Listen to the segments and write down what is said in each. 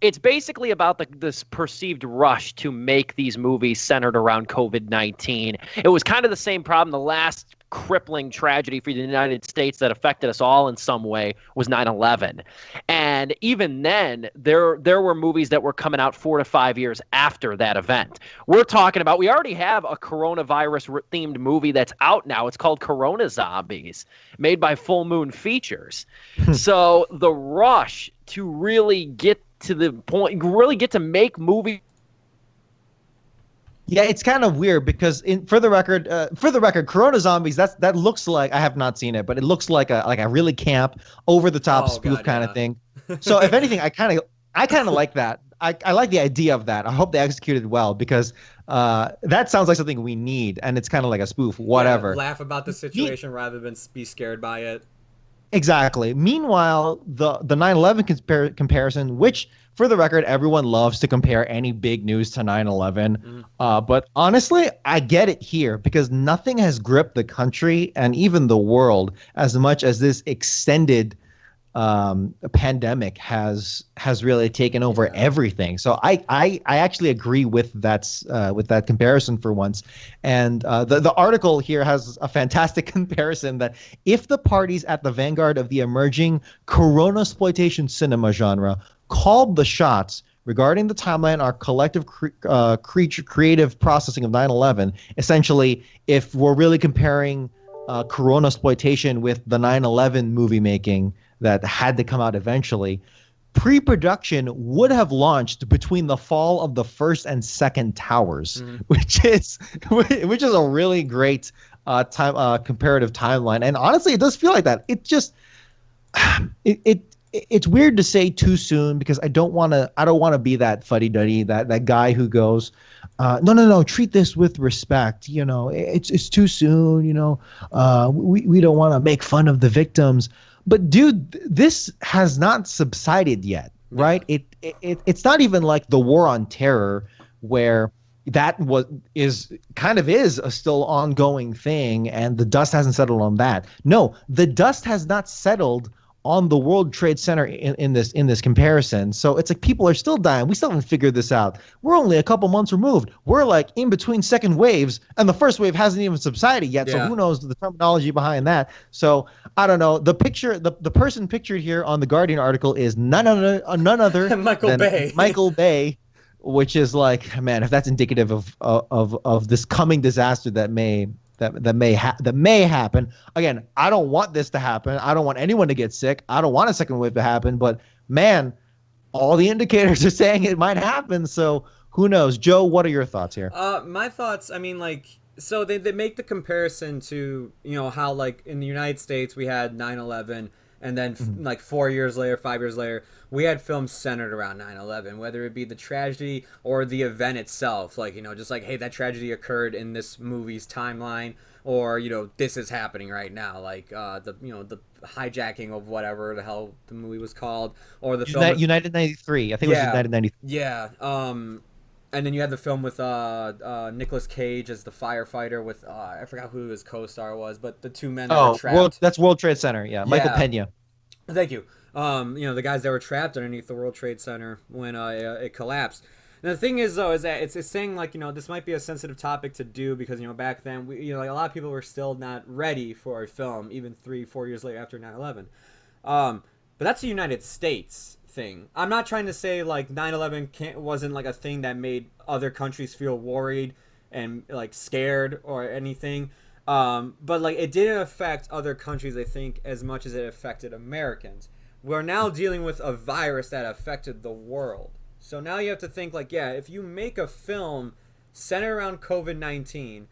It's basically about this perceived rush to make these movies centered around COVID-19. It was kind of the same problem. The last crippling tragedy for the United States that affected us all in some way was 9/11. And even then, there were movies that were coming out 4 to 5 years after that event. We're talking about, we already have a coronavirus themed movie that's out now. It's called Corona Zombies, made by Full Moon Features. So the rush to really get to the point, really get to make movies. Yeah, it's kind of weird because for the record, Corona Zombies, that looks like, I have not seen it, but it looks like a really camp, over the top spoof kind of thing. So if anything, I kind of like that. I like the idea of that. I hope they executed well, because that sounds like something we need, and it's kind of like a spoof, whatever. Yeah, laugh about the situation rather than be scared by it. Exactly. Meanwhile, the 9/11 comparison, which, for the record, everyone loves to compare any big news to 9/11. But honestly, I get it here, because nothing has gripped the country and even the world as much as this extended pandemic has really taken over everything. So I actually agree with that comparison for once. And the article here has a fantastic comparison that if the parties at the vanguard of the emerging Corona-sploitation cinema genre called the shots regarding the timeline, our collective creative processing of 9/11, essentially, if we're really comparing Corona-sploitation with the 9/11 movie making that had to come out eventually, pre-production would have launched between the fall of the first and second towers, which is a really great comparative timeline. And honestly, it does feel like that. It just it's weird to say too soon, because I don't want to be that fuddy-duddy, that guy who goes, no, treat this with respect. It's too soon. We don't want to make fun of the victims. But dude, this has not subsided yet, right? It's not even like the War on Terror, where that is a still ongoing thing, and the dust hasn't settled on that. No, the dust has not settled on the World Trade Center in this comparison. So it's like people are still dying. We still haven't figured this out. We're only a couple months removed. We're like in between second waves, and the first wave hasn't even subsided yet. So who knows the terminology behind that? So I don't know. The person pictured here on the Guardian article is none other than Michael Bay, which is like, man, if that's indicative of this coming disaster that may happen. Again, I don't want this to happen. I don't want anyone to get sick. I don't want a second wave to happen. But man, all the indicators are saying it might happen. So who knows? Joe, what are your thoughts here? My thoughts, I mean, like, so they make the comparison to, how, like, in the United States we had 9/11, and then like 4 years later, 5 years later, we had films centered around 9/11, whether it be the tragedy or the event itself. Like, just like, hey, that tragedy occurred in this movie's timeline, or, this is happening right now. Like, the hijacking of whatever the hell the movie was called, or the film United 93. I think it was United 93. Yeah. And then you had the film with Nicolas Cage as the firefighter with I forgot who his co-star was, but the two men that were trapped. That's World Trade Center. Yeah, Michael Pena. Thank you. The guys that were trapped underneath the World Trade Center when it collapsed. And the thing is, though, is that it's saying, like, this might be a sensitive topic to do, because, back then, like, a lot of people were still not ready for a film, even 3-4 years later after 9/11. But that's the United States thing. I'm not trying to say, like, 9/11 wasn't, like, a thing that made other countries feel worried and, like, scared or anything. But, like, it didn't affect other countries, I think, as much as it affected Americans. We're now dealing with a virus that affected the world. So now you have to think, like, if you make a film centered around COVID-19,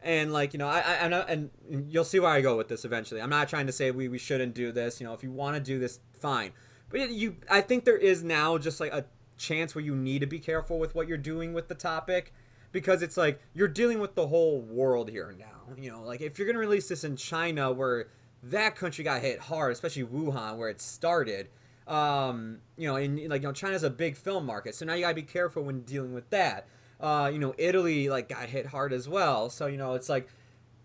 and, like, I know, and you'll see where I go with this eventually. I'm not trying to say we shouldn't do this. If you want to do this, fine. But I think there is now just, like, a chance where you need to be careful with what you're doing with the topic, because it's like you're dealing with the whole world here now. Like, if you're going to release this in China, where that country got hit hard, especially Wuhan, where it started, China's a big film market, so now you gotta be careful when dealing with that. Italy, like, got hit hard as well, so it's like,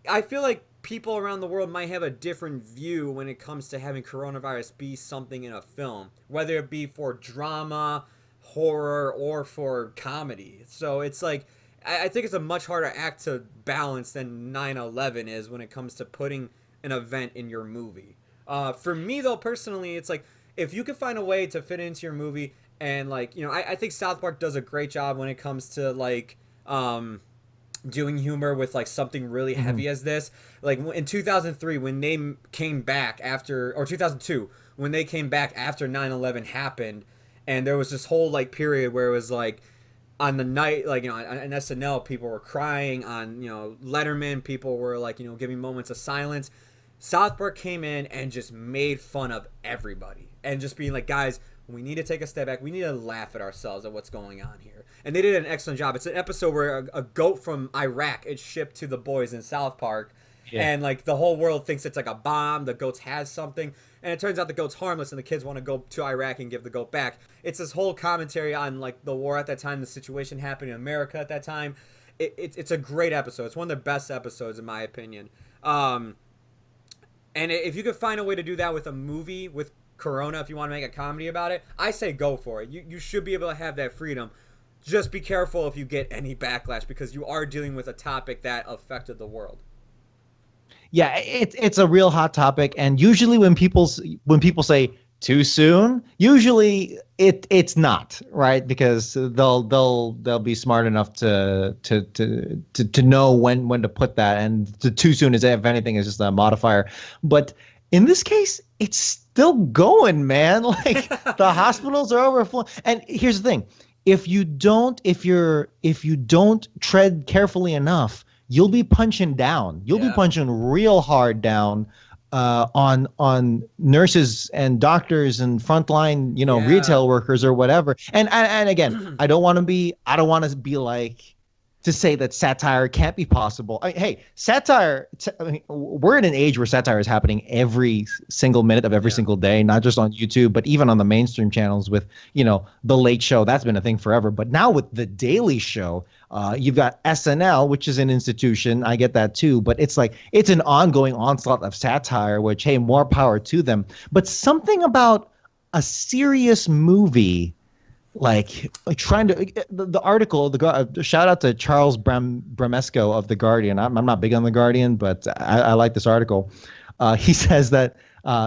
I feel like people around the world might have a different view when it comes to having coronavirus be something in a film, whether it be for drama, horror or for comedy. So it's like I think it's a much harder act to balance than 9/11 is when it comes to putting an event in your movie. For me though, personally, it's like if you could find a way to fit it into your movie, and like, you know, I think South Park does a great job when it comes to like doing humor with like something really heavy as this. Like in 2003 when they came back after, or 2002 when they came back after 9/11 happened, and there was this whole like period where it was like on the night, like, you know, on SNL, people were crying. On, you know, Letterman, people were like, you know, giving moments of silence. South Park came in and just made fun of everybody and just being like, guys, we need to take a step back. We need to laugh at ourselves at what's going on here. And they did an excellent job. It's an episode where a goat from Iraq is shipped to the boys in South Park. Yeah. And like the whole world thinks it's like a bomb. The goat has something. And it turns out the goat's harmless and the kids want to go to Iraq and give the goat back. It's this whole commentary on like the war at that time, the situation happening in America at that time. It's a great episode. It's one of the best episodes in my opinion. And if you could find a way to do that with a movie, with Corona, if you want to make a comedy about it, I say go for it. You should be able to have that freedom. Just be careful if you get any backlash, because you are dealing with a topic that affected the world. Yeah, it's a real hot topic, and usually when people say too soon, usually it's not, right? Because they'll be smart enough to know when to put that, and too soon is, if anything, is just a modifier. But in this case, it's still going, man. Like the hospitals are overflowing. And here's the thing: if you don't tread carefully enough, you'll be punching down. You'll be punching real hard down on nurses and doctors and frontline, you know, retail workers or whatever. And again, I don't want to be like, to say that satire can't be possible. I mean, hey, satire. We're in an age where satire is happening every single minute of every single day, not just on YouTube, but even on the mainstream channels with, you know, The Late Show. That's been a thing forever. But now with The Daily Show, you've got SNL, which is an institution. I get that too. But it's like, it's an ongoing onslaught of satire, which, hey, more power to them. But something about a serious movie, like trying to, the article, shout out to Charles Bramesco of The Guardian. I'm not big on The Guardian, but I like this article. He says that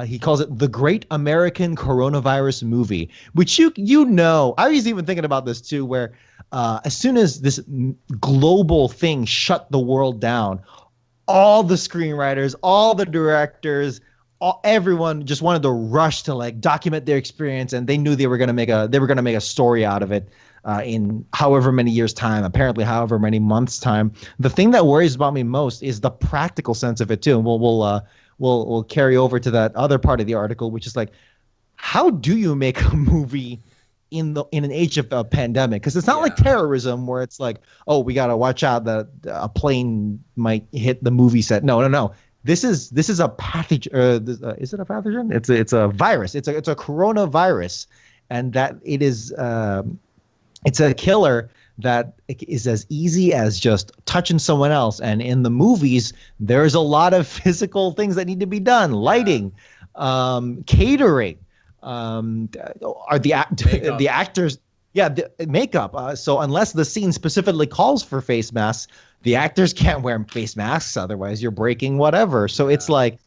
he calls it the Great American Coronavirus Movie, which you know, I was even thinking about this too, where as soon as this global thing shut the world down, all the screenwriters, all the directors, everyone just wanted to rush to like document their experience, and they knew they were going to make a story out of it in however many years time, apparently however many months time. The thing that worries about me most is the practical sense of it too. And we'll carry over to that other part of the article, which is like, how do you make a movie in an age of a pandemic? Because it's not like terrorism where it's like, oh, we got to watch out that a plane might hit the movie set. No. This is a pathogen. Is it a pathogen? It's a virus. It's a coronavirus, and that it is. It's a killer that is as easy as just touching someone else. And in the movies, there's a lot of physical things that need to be done: lighting, catering, are the actors. Yeah, the makeup. So unless the scene specifically calls for face masks, the actors can't wear face masks. Otherwise, you're breaking whatever. So it's like,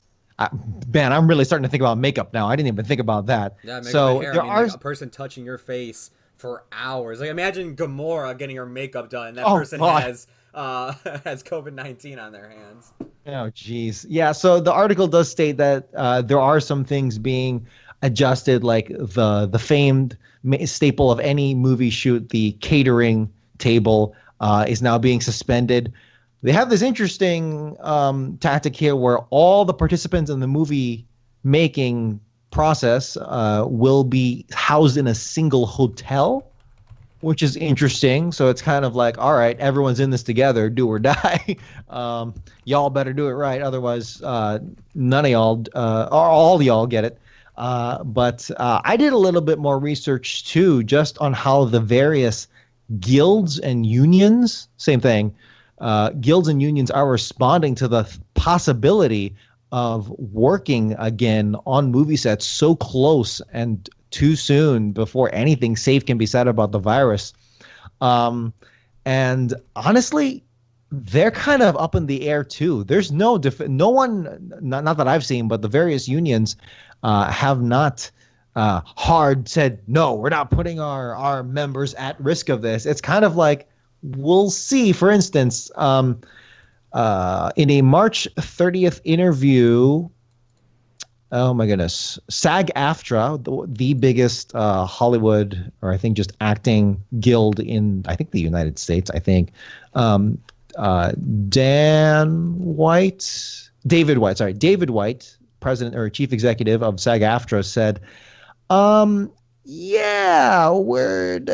man, I'm really starting to think about makeup now. I didn't even think about that. Yeah, makeup so and hair. there are like a person touching your face for hours. Like imagine Gamora getting her makeup done. That person has COVID-19 on their hands. Oh, geez. Yeah. So the article does state that there are some things being adjusted, like the famed staple of any movie shoot, the catering table, is now being suspended. They have this interesting tactic here where all the participants in the movie making process will be housed in a single hotel, which is interesting. So it's kind of like, all right, everyone's in this together, do or die. Y'all better do it right. Otherwise, none of y'all, or all y'all get it. But I did a little bit more research too, just on how the various guilds and unions, same thing, guilds and unions are responding to the possibility of working again on movie sets so close and too soon before anything safe can be said about the virus. And honestly, they're kind of up in the air too. There's no one, not that I've seen, but the various unions have not hard said, no, we're not putting our members at risk of this. It's kind of like, we'll see. For instance, in a March 30th interview, oh my goodness, SAG-AFTRA, the biggest Hollywood, or I think just acting guild in, I think, the United States, I think, David White, president or chief executive of SAG-AFTRA, said, yeah,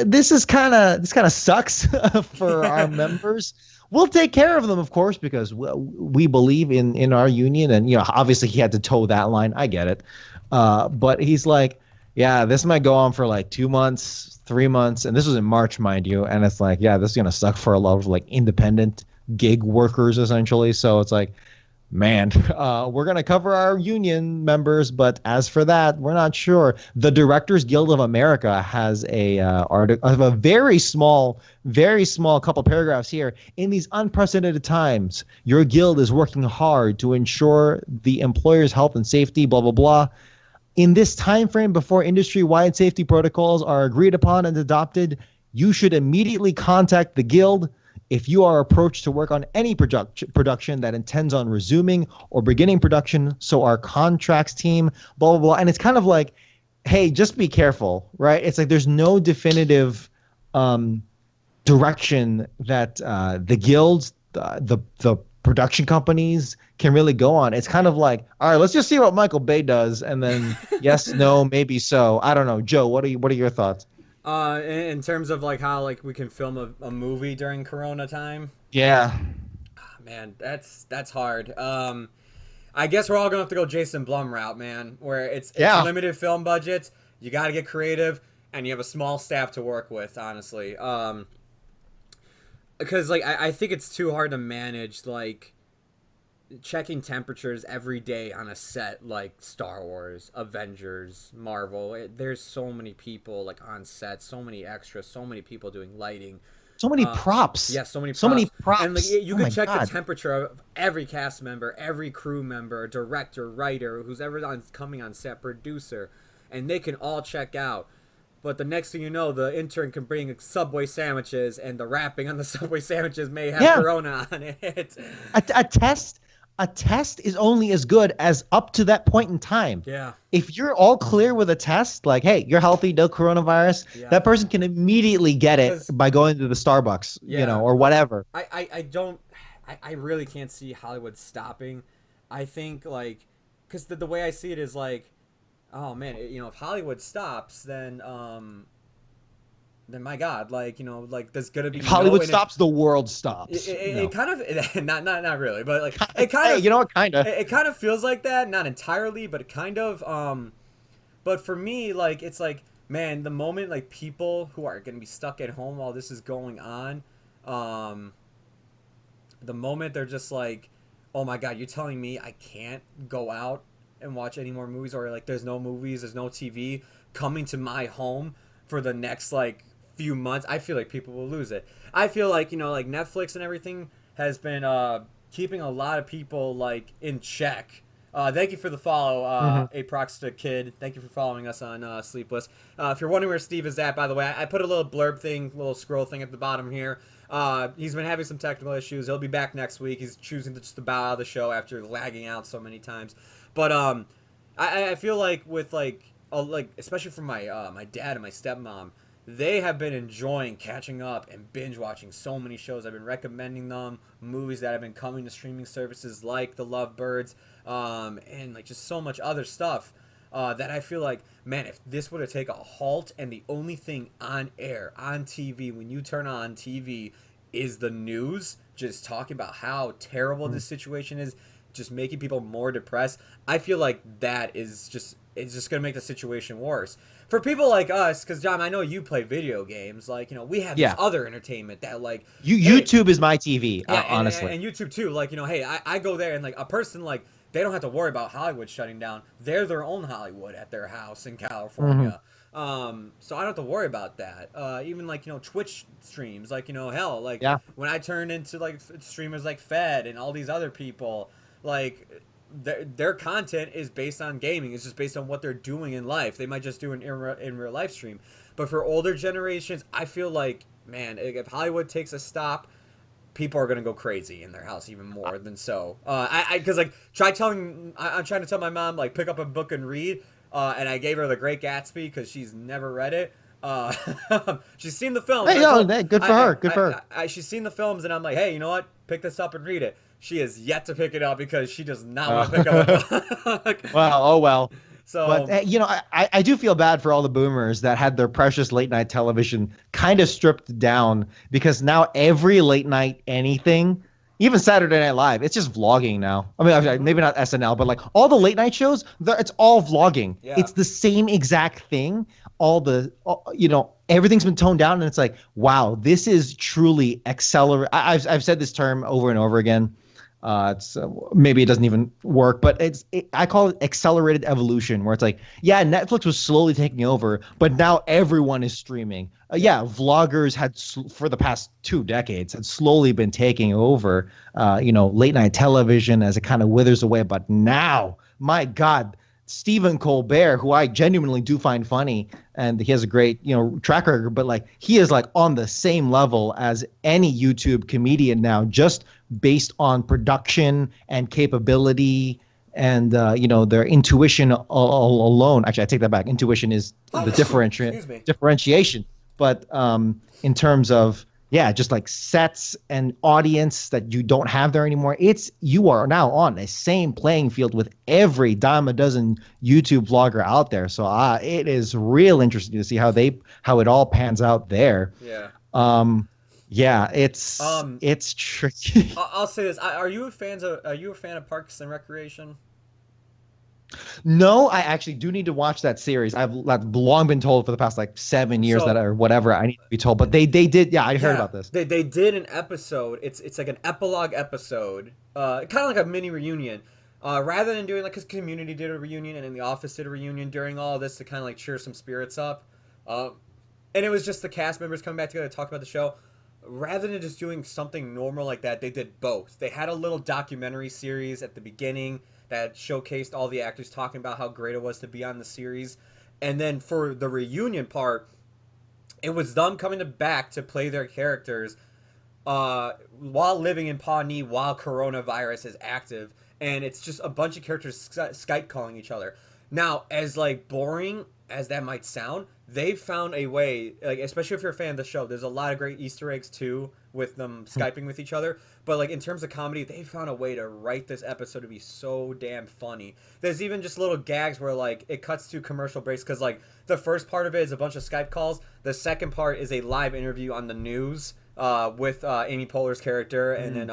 this kind of sucks for our members. We'll take care of them, of course, because we believe in our union. And, obviously he had to toe that line. I get it. But he's like, yeah, this might go on for like 2 months, 3 months. And this was in March, mind you. And it's like, yeah, this is going to suck for a lot of like independent gig workers, essentially. So it's like, man, we're going to cover our union members, but as for that, we're not sure. The Directors Guild of America has a article of a very small couple paragraphs here. In these unprecedented times, your guild is working hard to ensure the employer's health and safety, blah, blah, blah. In this time frame before industry-wide safety protocols are agreed upon and adopted, you should immediately contact the guild if you are approached to work on any production that intends on resuming or beginning production. So our contracts team, blah, blah, blah. And it's kind of like, hey, just be careful, right? It's like there's no definitive direction that the guilds, the production companies can really go on. It's kind of like, all right, let's just see what Michael Bay does. And then yes, no, maybe so. I don't know. Joe, what are your thoughts? In terms of like how like we can film a movie during Corona time. Yeah. Oh, man, that's hard. I guess we're all gonna have to go Jason Blum route, man, where it's limited film budgets. You got to get creative, and you have a small staff to work with. Honestly, because like I think it's too hard to manage like checking temperatures every day on a set like Star Wars, Avengers, Marvel. There's so many people like on set, so many extras, so many people doing lighting, so many props. Yeah, so many props. And like you can check the temperature of every cast member, every crew member, director, writer, who's ever coming on set, producer, and they can all check out. But the next thing you know, the intern can bring Subway sandwiches, and the wrapping on the Subway sandwiches may have Corona on it. A test is only as good as up to that point in time. Yeah. If you're all clear with a test, like, hey, you're healthy, no coronavirus, that person can immediately get it by going to the Starbucks, or whatever. I really can't see Hollywood stopping. I think, like, because the way I see it is like, oh man, if Hollywood stops, then my God, like, like there's gonna be if Hollywood stops, the world stops. It kind of not really, but like it kind of it kind of feels like that, not entirely, but kind of. But for me, like it's like, man, the moment like people who are gonna be stuck at home while this is going on, the moment they're just like, oh my God, you're telling me I can't go out and watch any more movies, or like there's no movies, there's no TV coming to my home for the next like few months, I feel like people will lose it. I feel like like Netflix and everything has been keeping a lot of people like in check. Thank you for the follow, Aproxta Kid. Thank you for following us on Sleepless. If you're wondering where Steve is at, by the way, I put a little blurb thing, little scroll thing at the bottom here. He's been having some technical issues. He'll be back next week. He's choosing to just bow out of the show after lagging out so many times. But I feel like with like especially for my my dad and my stepmom, they have been enjoying catching up and binge watching so many shows. I've been recommending them movies that have been coming to streaming services like The Lovebirds, and like just so much other stuff that I feel like, man, if this were to take a halt and the only thing on air, on TV, when you turn on TV is the news, just talking about how terrible this situation is, just making people more depressed, I feel like that is just, it's just going to make the situation worse. For people like us, because John, I know you play video games. Like, we have this other entertainment that, like, YouTube is my TV, honestly, and YouTube too. Like, hey, I go there and like a person like they don't have to worry about Hollywood shutting down. They're their own Hollywood at their house in California. So I don't have to worry about that. Even like, Twitch streams, like, hell, like when I turned into like streamers like Fed and all these other people, like their content is based on gaming. It's just based on what they're doing in life. They might just do an in real life stream. But for older generations, I feel like, man, if Hollywood takes a stop, people are gonna go crazy in their house even more than so. Because like I'm trying to tell my mom, like, pick up a book and read. And I gave her The Great Gatsby because she's never read it. She's seen the films. Hey, good for her. Good for her. She's seen the films, and I'm like, hey, you know what? Pick this up and read it. She has yet to pick it up because she does not want to pick up a book. Well, oh well. So, but I do feel bad for all the boomers that had their precious late night television kind of stripped down, because now every late night anything, even Saturday Night Live, it's just vlogging now. I mean, maybe not SNL, but like all the late night shows, it's all vlogging. Yeah. It's the same exact thing. Everything's been toned down, and it's like, wow, this is truly accelerate. I've said this term over and over again. It's maybe it doesn't even work, but I call it accelerated evolution, where it's like, yeah, Netflix was slowly taking over, but now everyone is streaming. Vloggers had for the past 2 decades had slowly been taking over, late night television as it kind of withers away. But now, my God, Stephen Colbert, who I genuinely do find funny, and he has a great, track record, but like he is like on the same level as any YouTube comedian now, just based on production and capability and their intuition alone. Actually, I take that back. Intuition is the differentiation. But in terms of just like sets and audience that you don't have there anymore, you are now on the same playing field with every dime a dozen YouTube vlogger out there. So it is real interesting to see how it all pans out there. It's tricky. I'll say this: Are you a fan of Parks and Recreation? No, I actually do need to watch that series. I've long been told for the past like 7 years or whatever I need to be told. But they did. Yeah, I heard about this. They did an episode. It's like an epilogue episode, kind of like a mini reunion. Rather than doing, like, because Community did a reunion and then The Office did a reunion during all of this to kind of like cheer some spirits up. And it was just the cast members coming back together to talk about the show. Rather than just doing something normal like that, they did both. They had a little documentary series at the beginning that showcased all the actors talking about how great it was to be on the series. And then for the reunion part, it was them coming back to play their characters while living in Pawnee while coronavirus is active. And it's just a bunch of characters Skype calling each other. Now, as like boring as that might sound, they've found a way, like, especially if you're a fan of the show, there's a lot of great Easter eggs too with them Skyping with each other. But like in terms of comedy, they found a way to write this episode to be so damn funny. There's even just little gags where like it cuts to commercial breaks, because like the first part of it is a bunch of Skype calls. The second part is a live interview on the news with Amy Poehler's character and then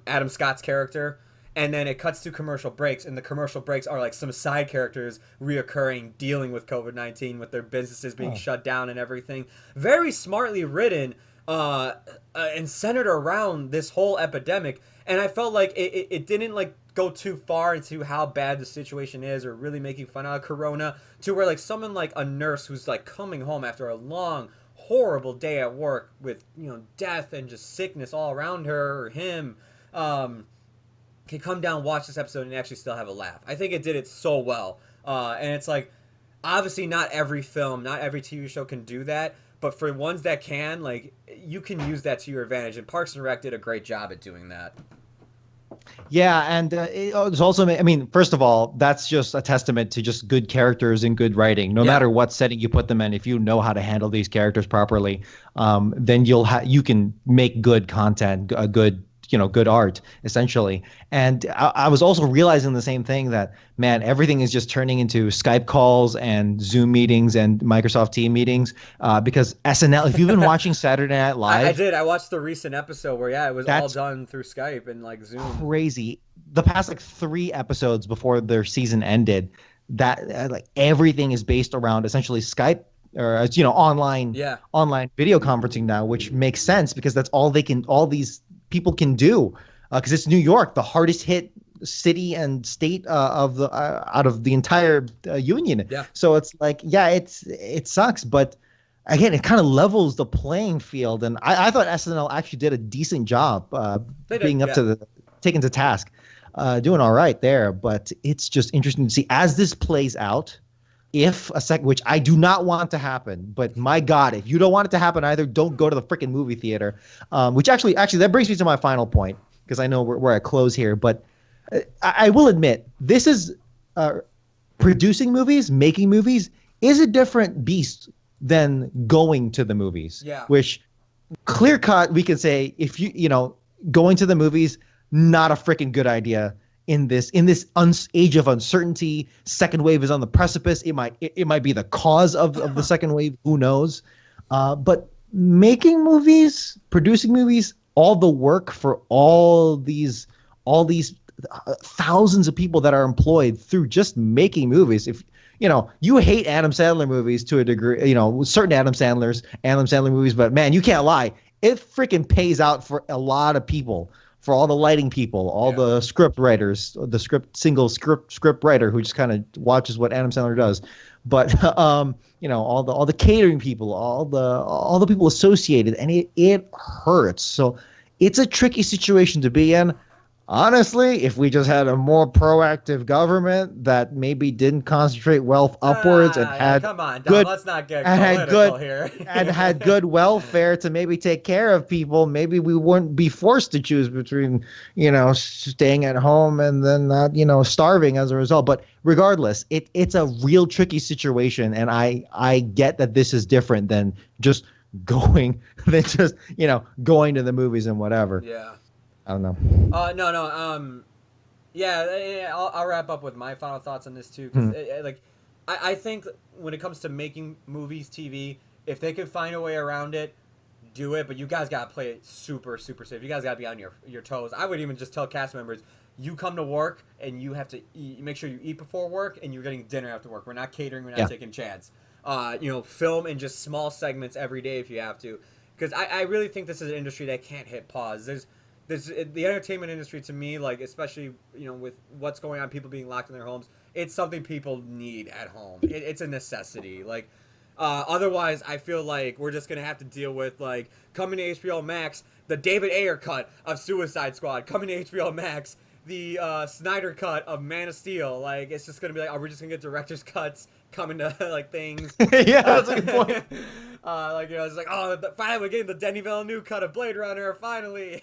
Adam Scott's character. And then it cuts to commercial breaks, and the commercial breaks are like some side characters reoccurring, dealing with COVID-19, with their businesses being shut down and everything. Very smartly written and centered around this whole epidemic. And I felt like it didn't like go too far into how bad the situation is or really making fun out of Corona, to where like someone like a nurse who's like coming home after a long, horrible day at work with, death and just sickness all around her or him, can come down, watch this episode, and actually still have a laugh. I think it did it so well. And it's like, obviously not every film, not every TV show can do that, but for ones that can, like, you can use that to your advantage. And Parks and Rec did a great job at doing that. Yeah, and it's also, I mean, first of all, that's just a testament to just good characters and good writing. No matter what setting you put them in, if you know how to handle these characters properly, then you can make good content, a good art, essentially. And I was also realizing the same thing, that, man, everything is just turning into Skype calls and Zoom meetings and Microsoft Team meetings, because SNL, if you've been watching Saturday Night Live. I did. I watched the recent episode where, it was all done through Skype and like Zoom. Crazy. The past like 3 episodes before their season ended, that like everything is based around essentially Skype, or online video conferencing now, which makes sense because that's all these people can do, because it's New York, the hardest hit city and state of the out of the entire union. Yeah. So it's like, yeah, it sucks, but again, it kind of levels the playing field, and I thought SNL actually did a decent job being up to the taken to task, doing all right there. But it's just interesting to see as this plays out. If a second, which I do not want to happen, but my God, if you don't want it to happen either, don't go to the freaking movie theater. Which actually, that brings me to my final point, because I know we're at close here. But I will admit, this is producing movies, making movies is a different beast than going to the movies. Yeah. Which clear cut, we can say, if going to the movies, not a freaking good idea. In this age of uncertainty, second wave is on the precipice. It might be the cause of the second wave. Who knows? But making movies, producing movies, all the work for all these thousands of people that are employed through just making movies. If you hate Adam Sandler movies to a degree, certain Adam Sandler movies, but man, you can't lie. It freaking pays out for a lot of people. For all the lighting people, all the script writers, single script writer who just kind of watches what Adam Sandler does, but all the catering people, all the people associated, and it hurts. So it's a tricky situation to be in. Honestly, if we just had a more proactive government that maybe didn't concentrate wealth upwards and had come on, Dom, let's not get political here. And had good welfare to maybe take care of people, maybe we wouldn't be forced to choose between, staying at home and then not, starving as a result. But regardless, it's a real tricky situation, and I get that this is different than just going to the movies and whatever. Yeah. I don't know. No. I'll wrap up with my final thoughts on this too, because I think when it comes to making movies, TV, if they could find a way around it, do it. But you guys gotta play it super, super safe. You guys gotta be on your toes. I would even just tell cast members, you come to work and you have to make sure you eat before work, and you're getting dinner after work. We're not catering. We're not taking chads. Film in just small segments every day if you have to, because I really think this is an industry that can't hit pause. There's the entertainment industry, to me, like, especially with what's going on, people being locked in their homes, it's something people need at home. It's a necessity. Like, otherwise, I feel like we're just gonna have to deal with, like, coming to HBO Max, the David Ayer cut of Suicide Squad, coming to HBO Max, the Snyder cut of Man of Steel. Like, it's just gonna be like, are we just gonna get director's cuts coming to like things? Yeah, that's a good point. It's like, finally we're getting the Denis Villeneuve cut of Blade Runner, finally.